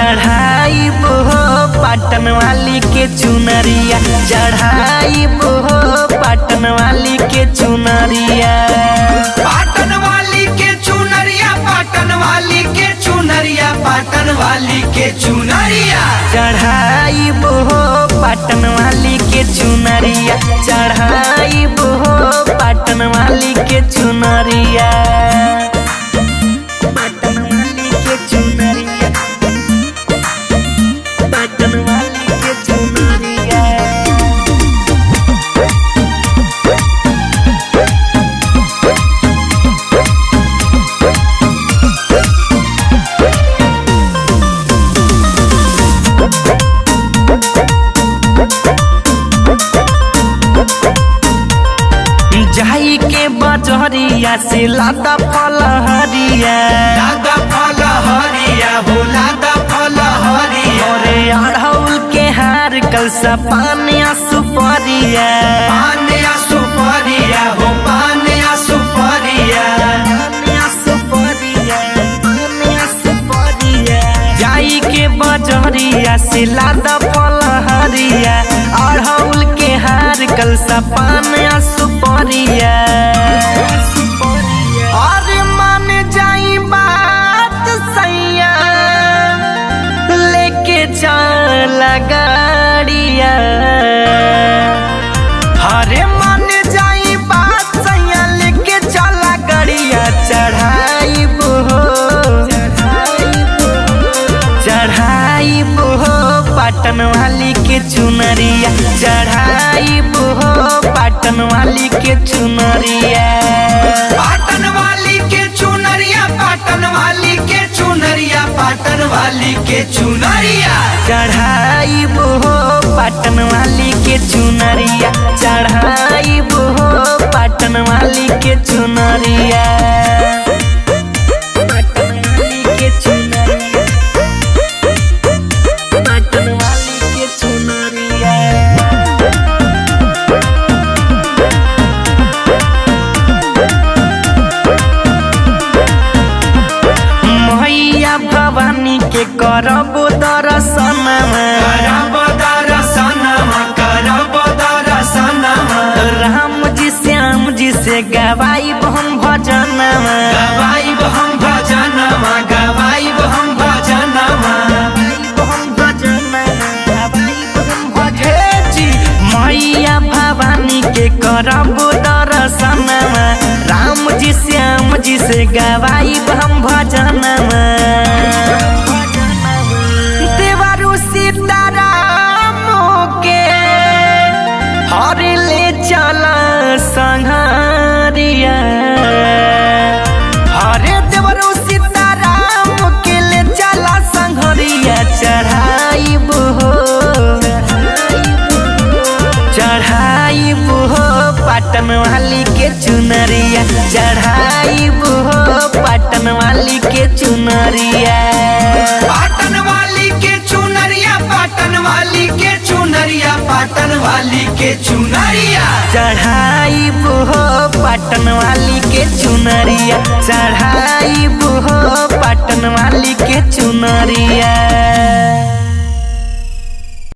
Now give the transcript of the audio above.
चढ़ाई हो पाटन वाली के चुनरिया, चढ़ाई हो पाटन वाली के चुनरिया। पाटन वाली के चुनरिया, पाटन वाली के चुनरिया, पाटन वाली के चुनरिया। चढ़ाई हो पाटन वाली के चुनरिया, चढ़ाई हो पाटन वाली के चुनरिया। पाटन वाली के चुनरिया, पाटन वाली के चुनरिया। जाई के बजरिया से लादा फल हरिया, लादा फल हरिया हो, लादा फल हरिया। अरे अड़हुल के हार कलसा पानिया सुपरिया, पानिया सुपरिया हो, पानिया सुपरिया। पानिया सुपरिया, पानिया सुपरिया। जाई के बजरिया से लादा फल हरिया, अड़हुल के हार कलसा पानिया सुपरिया। और मान जाई बात सैया लेके चल गाड़िया। हरे मान जाई बात सैया लेके चल गाड़िया। चढ़ाई हो, चढ़ाई हो पाटन वाली के चुनरिया, चढ़ाई हो पाटन वाली के चुनरिया। पाटन वाली के चुनरिया, पाटन वाली के चुनरिया, पाटन वाली के चुनरिया। चढ़ाई हो पाटन वाली के चुनरिया, चढ़ाई हो पाटन वाली के चुनरिया। पाटन वाली के चुनरिया, पाटन वाली के चुनरिया। मैया भवानी के करब दर्शनमा, करब दर्शनमा, करब दर्शनमा। राम जी श्याम जी से गवाइब हम भजनमा, गवाइब हम भजनमा, गवाइब हम भजनमा। मैया भवानी के करब दर्शनमा, राम जी श्याम जी से गवाइब हम भजनमा। देवरु सीताराम के हर ले चल संघरिया। हरे देवरु सीताराम के ले चल संघरिया। चढ़ाई हो, चढ़ाई हो पाटन वाली के चुनरिया, चढ़ाई हो पाटन वाली के चुनरिया। पाटन वाली के चुनरिया, पाटन वाली के चुनरिया, पाटन वाली के चुनरिया। चढ़ाई हो पाटन वाली के चुनरिया, चढ़ाई हो पाटन वाली के चुनरिया।